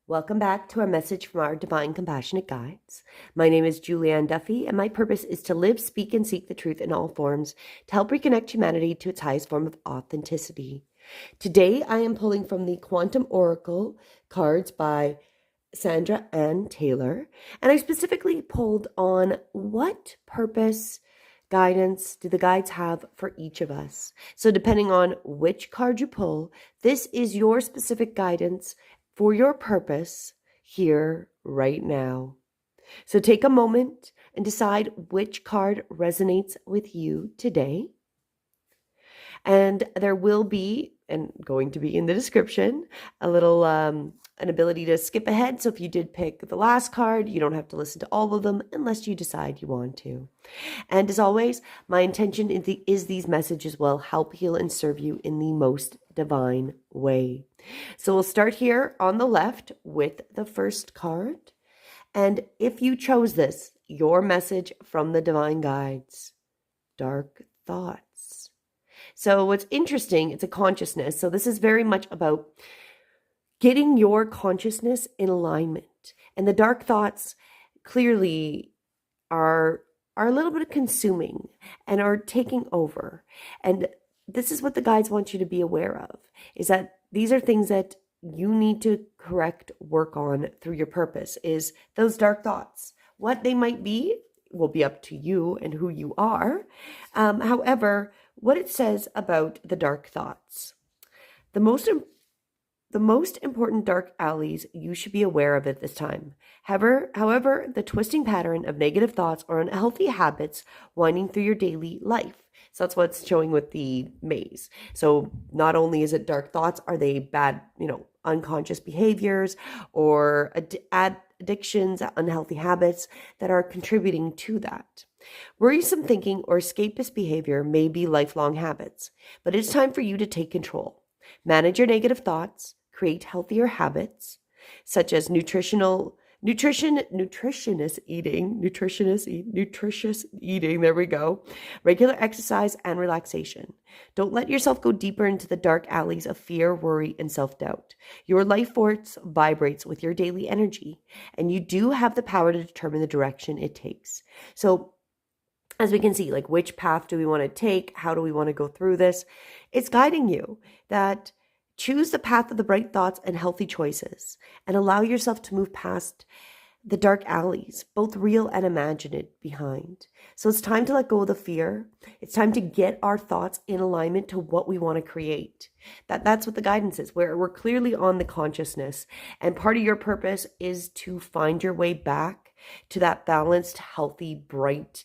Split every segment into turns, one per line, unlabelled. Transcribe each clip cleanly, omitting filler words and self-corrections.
Welcome back to our message from our Divine Compassionate Guides. My name is Julianne Duffy, and my purpose is to live, speak, and seek the truth in all forms to help reconnect humanity to its highest form of authenticity. Today, I am pulling from the Quantum Oracle cards by Sandra Ann Taylor, and I specifically pulled on what purpose guidance do the guides have for each of us. So depending on which card you pull, this is your specific guidance for your purpose here right now. So take a moment and decide which card resonates with you today. And there will be, and going to be in the description, a little an ability to skip ahead. So if you did pick the last card, you don't have to listen to all of them unless you decide you want to. And as always, my intention is these messages will help heal and serve you in the most divine way. So we'll start here on the left with the first card. And if you chose this, your message from the divine guides, dark thoughts. So what's interesting, it's a consciousness. So this is very much about getting your consciousness in alignment. And the dark thoughts clearly are a little bit consuming and are taking over. And this is what the guides want you to be aware of, is that these are things that you need to correct, work on through your purpose, is those dark thoughts. What they might be will be up to you and who you are. However, what it says about the dark thoughts. The most important dark alleys you should be aware of at this time. However, the twisting pattern of negative thoughts or unhealthy habits winding through your daily life. So that's what's showing with the maze. So not only is it dark thoughts, are they bad, unconscious behaviors or addictions, unhealthy habits that are contributing to that. Worrisome thinking or escapist behavior may be lifelong habits, but it's time for you to take control. Manage your negative thoughts, create healthier habits, such as nutritious eating, there we go, regular exercise and relaxation. Don't let yourself go deeper into the dark alleys of fear, worry, and self-doubt. Your life force vibrates with your daily energy, and you do have the power to determine the direction it takes. So as we can see, like, which path do we want to take? How do we want to go through this? It's guiding you that choose the path of the bright thoughts and healthy choices, and allow yourself to move past the dark alleys, both real and imagined, behind. So it's time to let go of the fear. It's time to get our thoughts in alignment to what we want to create. That's what the guidance is, where we're clearly on the consciousness. And part of your purpose is to find your way back to that balanced, healthy, bright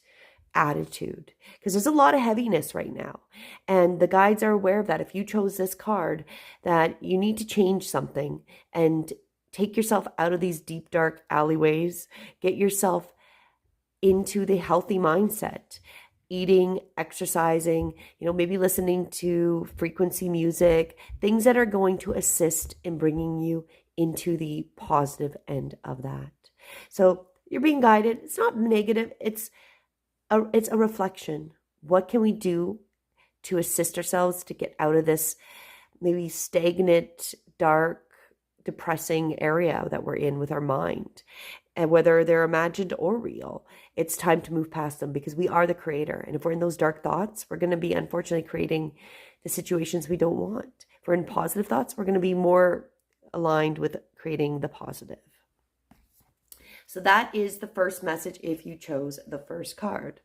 attitude, because there's a lot of heaviness right now, and the guides are aware of that. If you chose this card, that you need to change something and take yourself out of these deep dark alleyways, get yourself into the healthy mindset, eating, exercising, maybe listening to frequency music, things that are going to assist in bringing you into the positive end of that. So you're being guided. It's not negative. It's a reflection. What can we do to assist ourselves to get out of this maybe stagnant, dark, depressing area that we're in with our mind? And whether they're imagined or real, it's time to move past them, because we are the creator. And if we're in those dark thoughts, we're going to be unfortunately creating the situations we don't want. If we're in positive thoughts, we're going to be more aligned with creating the positive. So that is the first message if you chose the first card.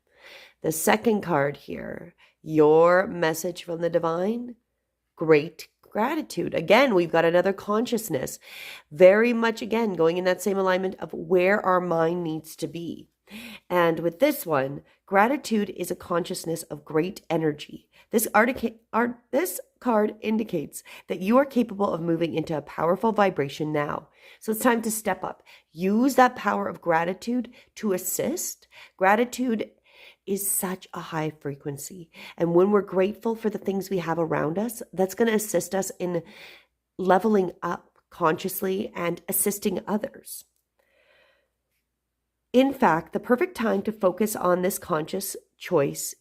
The second card here, your message from the divine, great gratitude. Again, we've got another consciousness, very much, again, going in that same alignment of where our mind needs to be. And with this one, gratitude is a consciousness of great energy. This card indicates that you are capable of moving into a powerful vibration now. So it's time to step up. Use that power of gratitude to assist. Gratitude is such a high frequency. And when we're grateful for the things we have around us, that's going to assist us in leveling up consciously and assisting others. In fact, the perfect time to focus on this conscious choice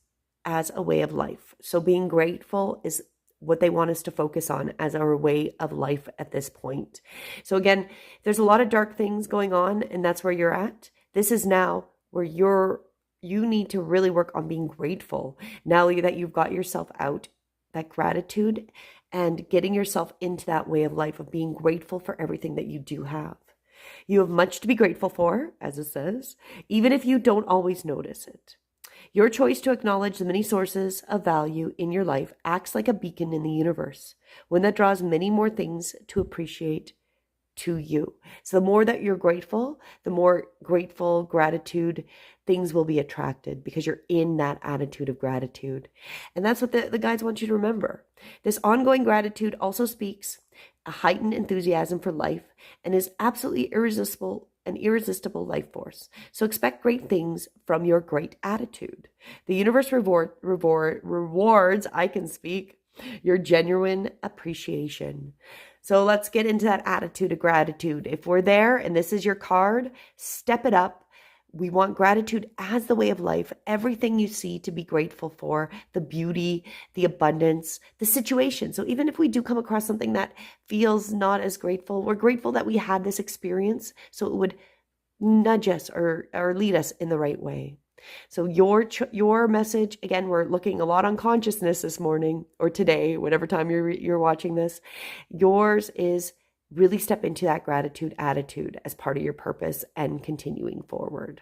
as a way of life. So being grateful is what they want us to focus on as our way of life at this point. So again, there's a lot of dark things going on, and that's where you're at. This is now where you need to really work on being grateful now that you've got yourself out, that gratitude, and getting yourself into that way of life of being grateful for everything that you do have. You have much to be grateful for, as it says, even if you don't always notice it. Your choice to acknowledge the many sources of value in your life acts like a beacon in the universe, one that draws many more things to appreciate to you. So the more that you're grateful, the more grateful, gratitude, things will be attracted because you're in that attitude of gratitude. And that's what the guides want you to remember. This ongoing gratitude also speaks a heightened enthusiasm for life and is absolutely an irresistible life force. So expect great things from your great attitude. The universe rewards, I can speak, your genuine appreciation. So let's get into that attitude of gratitude. If we're there and this is your card, step it up. We want gratitude as the way of life. Everything you see to be grateful for, the beauty, the abundance, the situation. So even if we do come across something that feels not as grateful, we're grateful that we had this experience so it would nudge us or lead us in the right way. So your message, again, we're looking a lot on consciousness this morning or today, whatever time you're watching this. Yours is really step into that gratitude attitude as part of your purpose and continuing forward.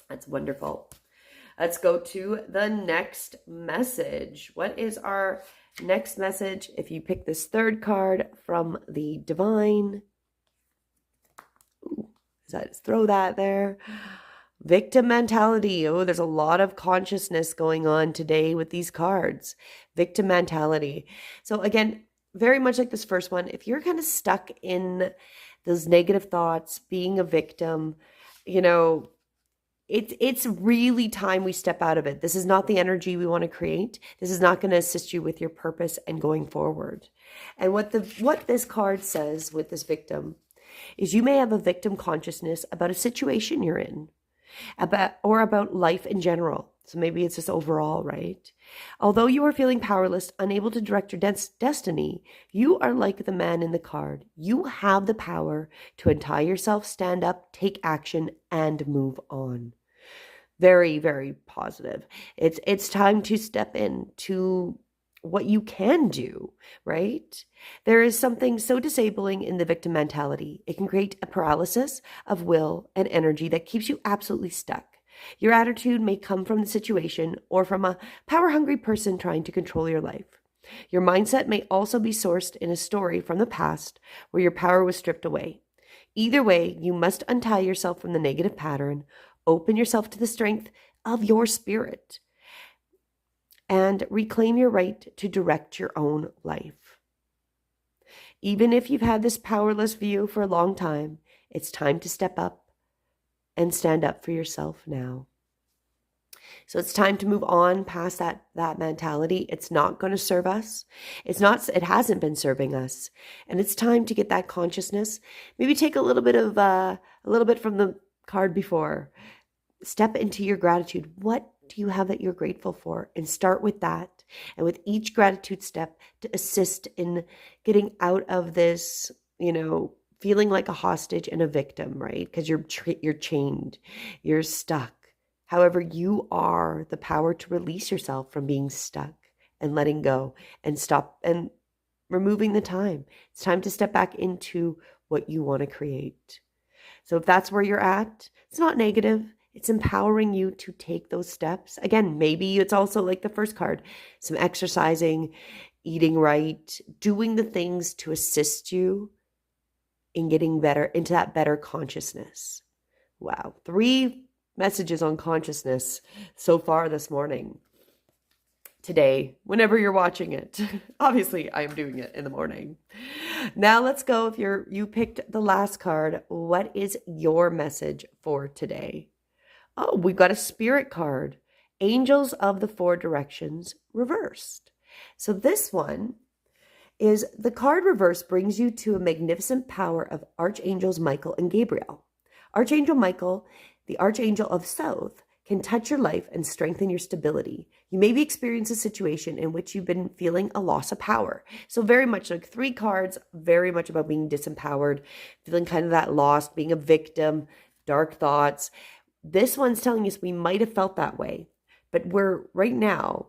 That's wonderful. Let's go to the next message. What is our next message? If you pick this third card from the Divine, so I just throw that there. Victim mentality. Oh, there's a lot of consciousness going on today with these cards. Victim mentality. So again, very much like this first one, if you're kind of stuck in those negative thoughts, being a victim, it's really time we step out of it. This is not the energy we want to create. This is not going to assist you with your purpose and going forward. And what this card says with this victim is you may have a victim consciousness about a situation you're in, about life in general. So maybe it's just overall, right? Although you are feeling powerless, unable to direct your destiny, you are like the man in the card. You have the power to untie yourself, stand up, take action, and move on. Very, very positive. It's time to step into what you can do, right? There is something so disabling in the victim mentality. It can create a paralysis of will and energy that keeps you absolutely stuck. Your attitude may come from the situation or from a power-hungry person trying to control your life. Your mindset may also be sourced in a story from the past where your power was stripped away. Either way, you must untie yourself from the negative pattern, open yourself to the strength of your spirit, and reclaim your right to direct your own life. Even if you've had this powerless view for a long time, it's time to step up and stand up for yourself now. So it's time to move on past that mentality. It's not going to serve us. It hasn't been serving us. And it's time to get that consciousness. Maybe take a little bit from the card before. Step into your gratitude. What do you have that you're grateful for? And start with that. And with each gratitude step to assist in getting out of this, feeling like a hostage and a victim, right? Because you're chained, you're stuck. However, you are the power to release yourself from being stuck and letting go and stop and removing the time. It's time to step back into what you want to create. So if that's where you're at, it's not negative. It's empowering you to take those steps. Again, maybe it's also like the first card, some exercising, eating right, doing the things to assist you in getting better into that better consciousness. Wow. 3 messages on consciousness so far this morning. Today, whenever you're watching it. Obviously, I am doing it in the morning. Now let's go. If you picked the last card, what is your message for today? Oh, we've got a spirit card. Angels of the 4 directions reversed. So this one is the card reverse brings you to a magnificent power of Archangels Michael and Gabriel. Archangel Michael, the Archangel of South, can touch your life and strengthen your stability, You maybe experience a situation in which you've been feeling a loss of power. So very much like 3 cards, very much about being disempowered, feeling kind of that lost, being a victim, dark thoughts. This one's telling us we might have felt that way, but we're right now,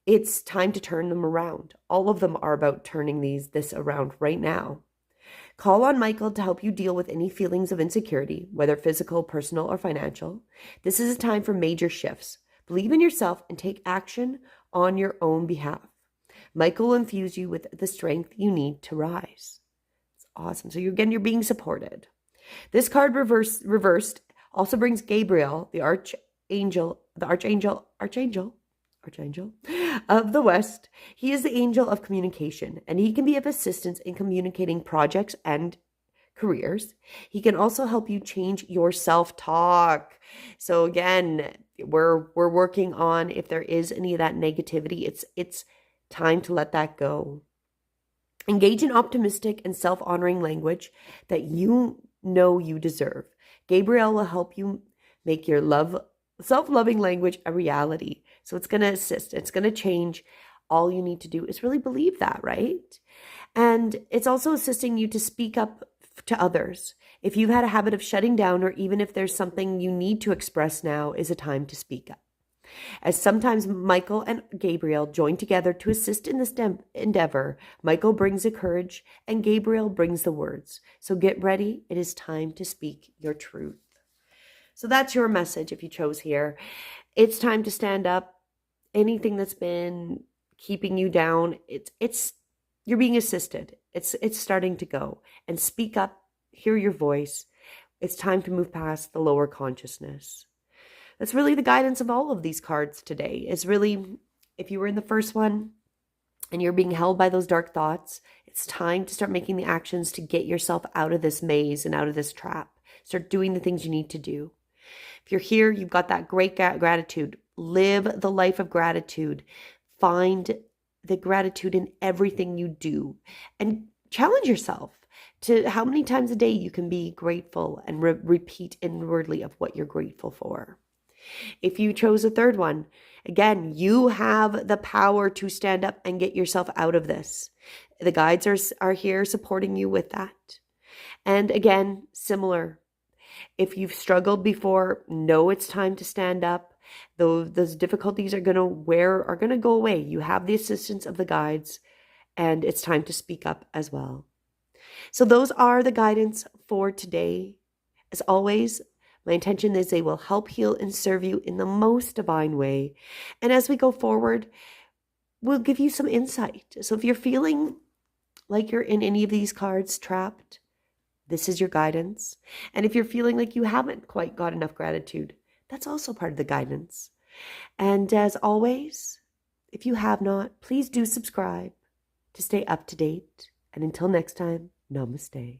it's time to turn them around. All of them are about turning this around right now. Call on Michael to help you deal with any feelings of insecurity, whether physical, personal, or financial. This is a time for major shifts. Believe in yourself and take action on your own behalf. Michael will infuse you with the strength you need to rise. It's awesome. So you're being supported. This card reversed also brings Gabriel, the archangel of the West. He is the angel of communication, and he can be of assistance in communicating projects and careers. He can also help you change your self-talk. So again, we're working on, if there is any of that negativity, it's time to let that go. Engage in optimistic and self-honoring language that you know you deserve. Gabriel will help you make your self-loving language a reality. So it's going to assist. It's going to change. All you need to do is really believe that, right? And it's also assisting you to speak up to others. If you've had a habit of shutting down, or even if there's something you need to express, now is a time to speak up. As sometimes Michael and Gabriel join together to assist in this endeavor, Michael brings the courage and Gabriel brings the words. So get ready. It is time to speak your truth. So that's your message if you chose here. It's time to stand up. Anything that's been keeping you down, you're being assisted. It's starting to go. And speak up, hear your voice. It's time to move past the lower consciousness. That's really the guidance of all of these cards today. Is really, if you were in the first one and you're being held by those dark thoughts, it's time to start making the actions to get yourself out of this maze and out of this trap. Start doing the things you need to do. If you're here, you've got that great gratitude. Live the life of gratitude. Find the gratitude in everything you do and challenge yourself to how many times a day you can be grateful and repeat inwardly of what you're grateful for. If you chose a third one, again, you have the power to stand up and get yourself out of this. The guides are here supporting you with that. And again, similar. If you've struggled before, know it's time to stand up. Those difficulties are going to go away. You have the assistance of the guides, and it's time to speak up as well. So those are the guidance for today. As always, my intention is they will help, heal, and serve you in the most divine way. And as we go forward, we'll give you some insight. So if you're feeling like you're in any of these cards trapped, this is your guidance. And if you're feeling like you haven't quite got enough gratitude, that's also part of the guidance. And as always, if you have not, please do subscribe to stay up to date. And until next time, namaste.